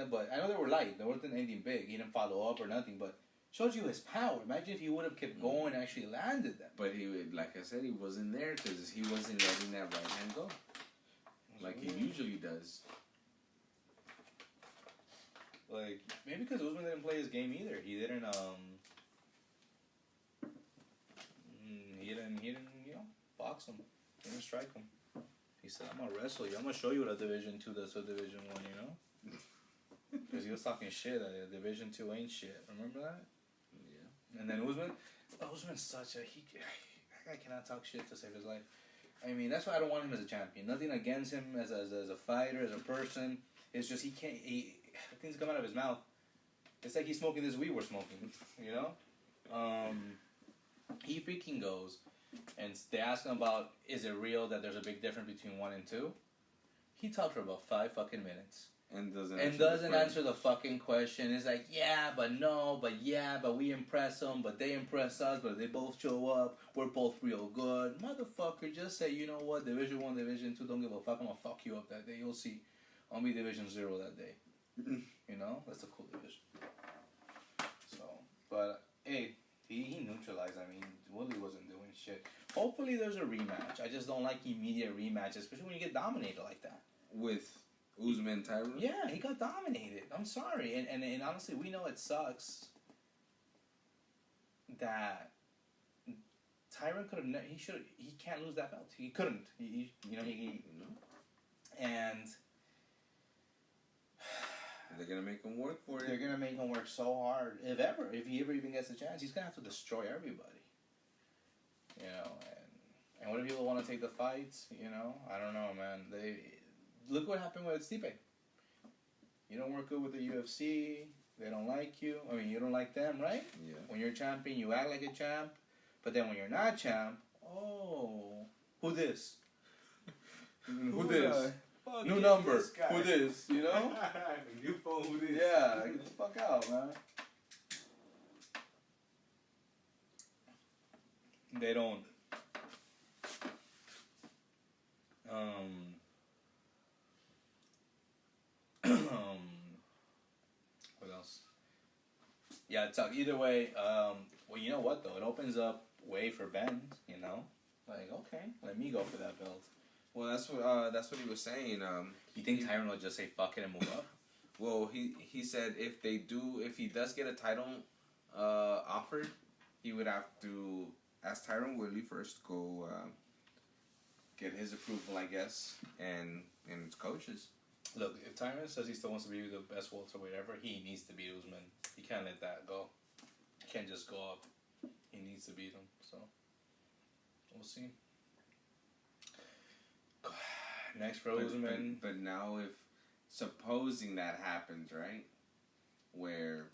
But I know they were light. There wasn't anything big. He didn't follow up or nothing, but shows you his power. Imagine if he would have kept going and actually landed them. But he would, like I said, he wasn't there because he wasn't letting that right hand go. Like he usually does. Like, maybe because Usman didn't play his game either. He didn't, box him. He didn't strike him. He said, I'm gonna wrestle you. I'm gonna show you what a Division 2 does to a Division 1, Because he was talking shit that a Division 2 ain't shit. Remember that? Yeah. And then Usman's such a, that guy cannot talk shit to save his life. I mean, that's why I don't want him as a champion. Nothing against him as a fighter, as a person. It's just things come out of his mouth. It's like he's smoking this weed we're smoking, He freaking goes, and they ask him about, is it real that there's a big difference between 1 and 2? He talked for about 5 fucking minutes. And doesn't answer the fucking question. It's like, yeah, but no, but yeah, but we impress them, but they impress us, but they both show up. We're both real good. Motherfucker, just say, you know what, Division 1, Division 2, don't give a fuck. I'm gonna fuck you up that day. You'll see. I'll be Division 0 that day. That's a cool division. So, but, hey, he neutralized. I mean, Woodley wasn't doing shit. Hopefully there's a rematch. I just don't like immediate rematches, especially when you get dominated like that. With Usman and Tyron? Yeah, he got dominated. I'm sorry. And honestly, we know it sucks that Tyron could have, he can't lose that belt. He couldn't. And they're going to make him work for it. They're going to make him work so hard. If he ever even gets a chance, he's going to have to destroy everybody. And what if people want to take the fights? I don't know, man. Look what happened with Stipe. You don't work good with the UFC. They don't like you. I mean, you don't like them, right? Yeah. When you're champion, you act like a champ. But then when you're not champ, who this? Who this? New number. Who this? New phone. Who this? Yeah, get the fuck out, man. They don't. What else? Yeah, either way. Well, you know what though? It opens up way for Ben. Like, okay, let me go for that belt. Well, that's what he was saying. You think Tyron will just say fuck it and move up? Well, he said if he does get a title offered, he would have to ask Tyron Woodley first, go get his approval, I guess, and his coaches. Look, if Tyron says he still wants to be the best welterweight ever, he needs to beat Usman. He can't let that go. He can't just go up. He needs to beat him. So, we'll see. Next for Usman. But now, if supposing that happens, right, where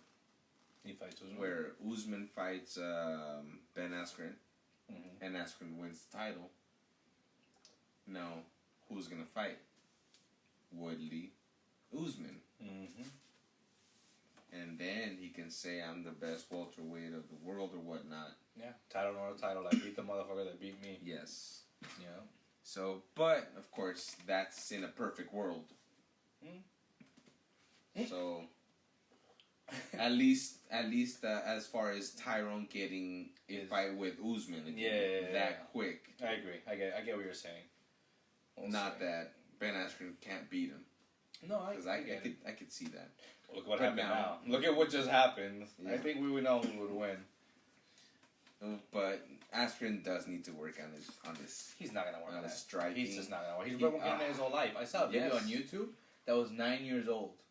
he fights Usman, where Usman fights Ben Askren, and Askren wins the title. Now, who's gonna fight? Woodley, Usman. And then he can say, I'm the best welterweight of the world or whatnot. Yeah, title or no title. I beat the motherfucker that beat me. Yes. So, but, of course, that's in a perfect world. So, at least as far as Tyron getting a fight with Usman again, quick. I agree. I get what you're saying. Not that Ben Askren can't beat him. No, because I could see that. Look what happened now. Look at what just happened. Yeah. I think we would know who would win. But Askren does need to work on this. He's not gonna work on his that. striking. He's just not gonna work. He's been working on it his whole life. I saw a video on YouTube that was 9 years old.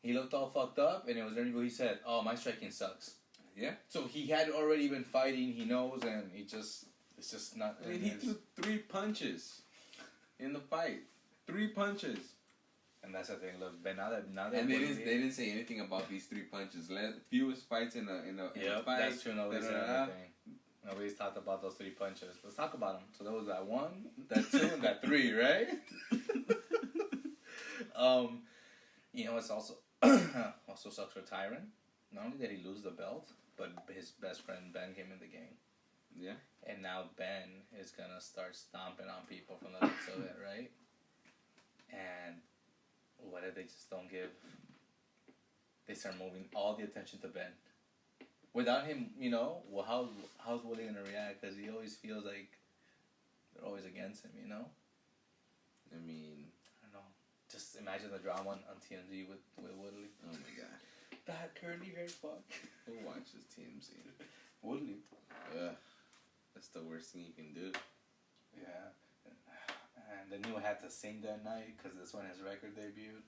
He looked all fucked up, and it was interview. He said, "Oh, my striking sucks." Yeah. So he had already been fighting. He knows, and it's just not. I mean, he threw 3 punches in the fight. 3 punches. And that's the thing. Look, but now that and they didn't say anything about these 3 punches. Fewest fights in a fight. That's true. Nobody's said anything. Nobody's talked about those 3 punches. Let's talk about them. So there was that 1, that 2, and that 3, right? It's also sucks for Tyron. Not only did he lose the belt, but his best friend Ben came in the game. Yeah. And now Ben is gonna start stomping on people from the looks of it, right? And what if they just don't give they start moving all the attention to Ben. Without him, well, how's Woodley gonna react? Because he always feels like they're always against him, I mean, I don't know. Just imagine the drama on TMZ with Woodley. oh my god. That curly hair fuck. Who watches TMZ? Woodley. Ugh. That's the worst thing you can do. Yeah. And then he had to sing that night because that's when his record debuted.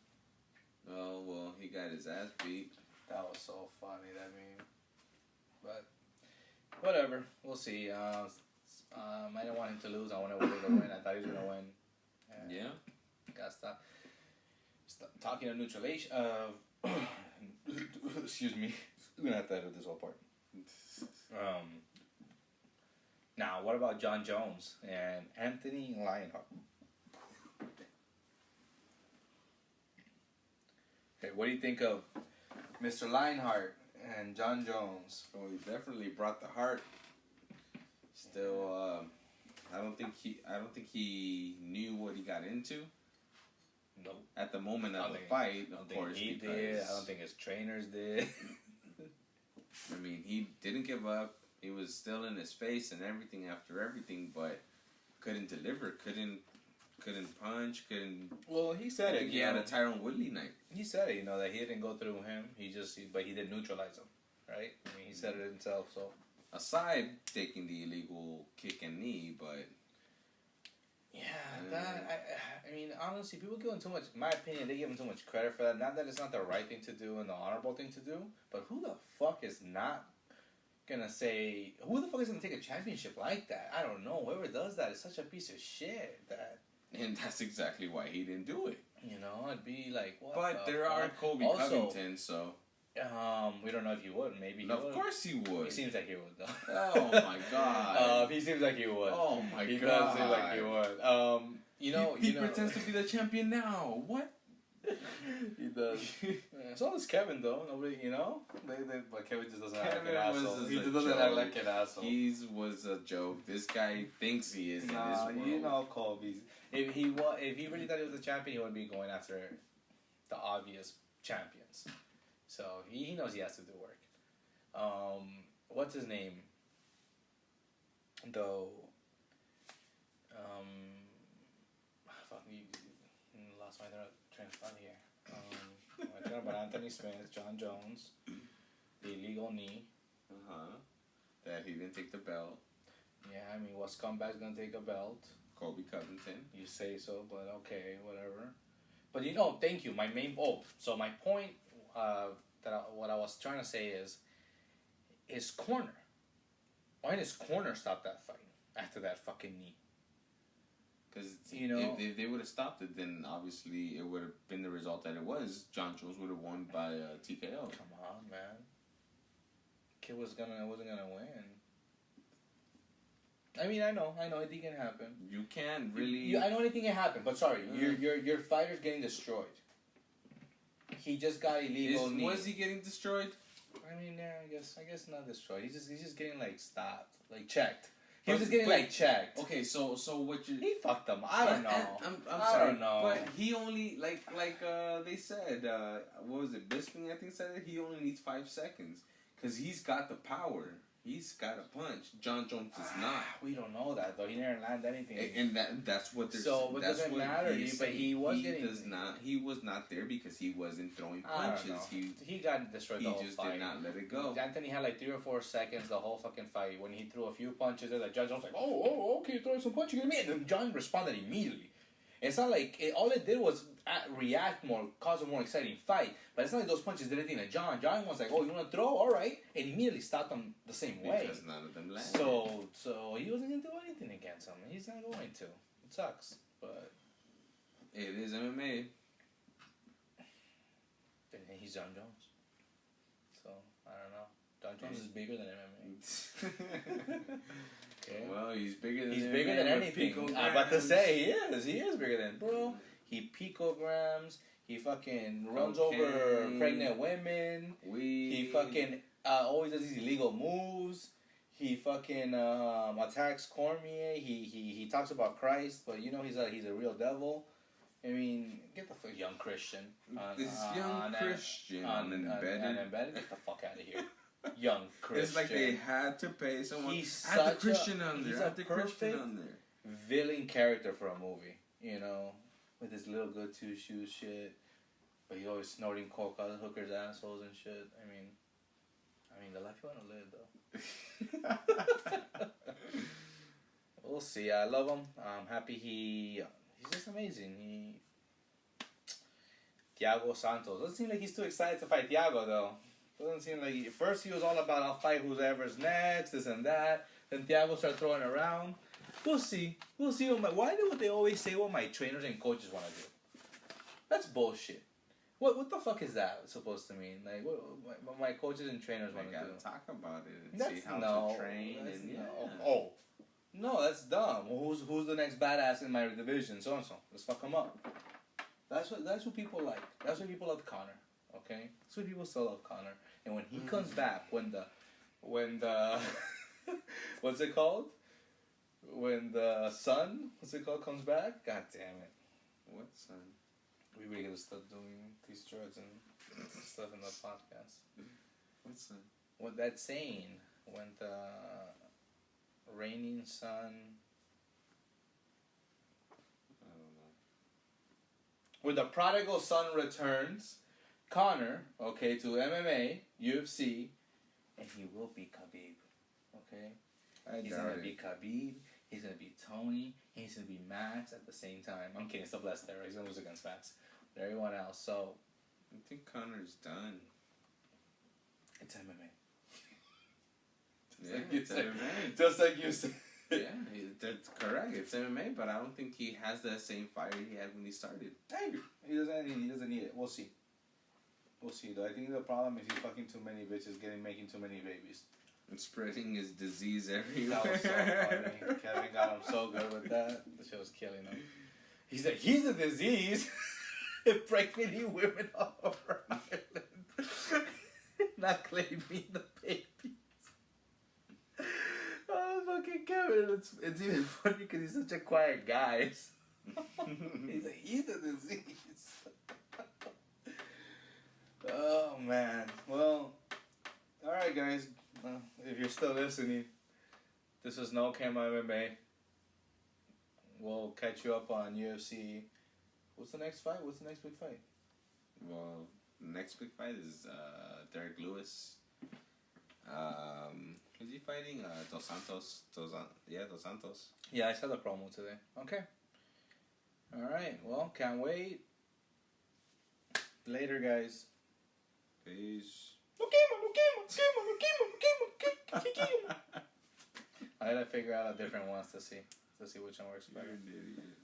Oh, well, he got his ass beat. That was so funny, that meme. But, whatever. We'll see. I didn't want him to lose. I wanted Woodley to win. I thought he was going to win. Yeah. Gotta stop talking of neutralization. Excuse me. We're going to have to edit this whole part. Now, what about John Jones and Anthony Lionheart? Hey, what do you think of Mr. Lionheart and John Jones? Oh, he definitely brought the heart. Still, I don't think he knew what he got into. Nope. At the moment of the fight, of course, he did. I don't think his trainers did. I mean, he didn't give up. He was still in his face and everything after everything, but couldn't deliver, couldn't punch, couldn't. Well, he said it. He had a Tyron Woodley night. He said it, that he didn't go through him. But he did neutralize him, right? I mean, he said it himself. So aside taking the illegal kick and knee, but yeah, I mean, honestly, people give him too much. In my opinion, they give him too much credit for that. Not that it's not the right thing to do and the honorable thing to do, but who the fuck is not gonna say? Who the fuck is gonna take a championship like that? I don't know. Whoever does that is such a piece of shit. And that's exactly why he didn't do it. It'd be like, what? But there are Kobe Covington, so. We don't know if he would. Maybe he would. Of course he would. He seems like he would, though. Oh my god. He seems like he would. Oh my god. He does seem like he would. He pretends to be the champion now. What? He does. Yeah. So does Kevin, though. Nobody, but Kevin just doesn't act like an asshole. He just doesn't act like an asshole. He was a joke. This guy thinks he is in this world. Kobe. If he really thought he was a champion, he wouldn't be going after the obvious champions. So he knows he has to do work. What's his name? Though. Fuck you lost my train of thought here. We're talking about Anthony Smith, John Jones, the illegal knee. That he didn't take the belt. Yeah, I mean, what scumbag's gonna take a belt? Kobe Covington. You say so, but okay, whatever. But thank you. So my point, what I was trying to say is, his corner. Why didn't his corner stop that fight after that fucking knee? Because if they would have stopped it, then obviously it would have been the result that it was. John Jones would have won by TKO. Come on, man. Kid wasn't gonna win. I mean, I know, anything can happen. You can't really. I know anything can happen, but sorry, your fighter's getting destroyed. He just got illegal knee. Was he getting destroyed? I mean, yeah, I guess not destroyed. He's just getting stopped, checked. He was just getting checked. Okay, so what you? He fucked them. I don't know. I'm sorry. I don't know. But he only they said what was it? Bisping I think said it. He only needs 5 seconds because he's got the power. He's got a punch. John Jones does not. We don't know that though. He never landed anything. And that's what they're. So it doesn't matter. But he was getting. He was not there because he wasn't throwing punches. He got destroyed. The whole just fight. Did not let it go. Anthony had 3 or 4 seconds the whole fucking fight when he threw a few punches. There, John Jones was like, oh, okay, throwing some punches. And then John responded immediately. It's not like all it did was react more, cause a more exciting fight. But it's not like those punches did anything to John. John was like, "Oh, you want to throw? All right," and immediately stopped them the same way. Because none of them landed. So he wasn't gonna do anything against him. He's not going to. It sucks, but it is MMA. And he's John Jones. So I don't know. John Jones is bigger than MMA. Okay. Well, he's bigger than anything. I'm about to say he is bigger than, bro. He picograms. He fucking runs over pregnant women. He fucking always does these illegal moves. He fucking attacks Cormier. He talks about Christ, but he's a real devil. I mean, get the fuck young Christian. Christian Unembedded. Get the fuck out of here. Young Christian. It's like they had to pay someone. He's Add the such Christian on there. he's Add a the Christian perfect on there. villain character for a movie, you know, with his little good two shoes shit, but he's always snorting coke out of hookers' assholes and shit. I mean, the life you want to live, though. We'll see. I love him. I'm happy he's just amazing. Thiago Santos doesn't seem like he's too excited to fight Thiago though. Doesn't seem like at first he was all about I'll fight whoever's next, this and that. Then Thiago started throwing around. We'll see. Why do they always say what my trainers and coaches want to do? That's bullshit. What the fuck is that supposed to mean? Like what my coaches and trainers want to do? Talk about it and see how to train and No, that's dumb. Who's the next badass in my division? So and so. Let's fuck them up. That's what people like. That's what people love Connor. Okay, that's what people still love Connor. And when he comes back, when the what's it called? When the sun, comes back. God damn it! What sun? We really gotta stop doing these drugs and stuff in the podcast. What sun? What that saying? When the raining sun. I don't know. When the prodigal son returns, Connor, okay, to MMA, UFC, and he will beat Khabib. Okay? He's gonna beat Khabib, he's gonna beat Tony, he's gonna beat Max at the same time. I'm kidding, still blessed there. He's gonna lose against Max. But everyone else, so I think Connor's done. it's MMA. Just like you said. Yeah, that's correct. It's MMA, but I don't think he has the same fire he had when he started. I agree. He doesn't need it. We'll see. We'll see though. I think the problem is he's fucking too many bitches, making too many babies. And spreading his disease everywhere. That was so funny. Kevin got him so good with that. The shit was killing him. He's like, he's a disease. Impregnating women all over Ireland. Not claiming the babies. Oh, fucking Kevin. It's even funny because he's such a quiet guy. He's like, he's a disease. Oh, man. Well, alright, guys. If you're still listening, this is NoKema MMA. We'll catch you up on UFC. What's the next fight? What's the next big fight? Well, the next big fight is Derek Lewis. Who's he fighting? Dos Santos. Dos Santos. Yeah, I saw the promo today. Okay. Alright, well, can't wait. Later, guys. Peace. I gotta figure out different ones to see which one works better. You're an idiot.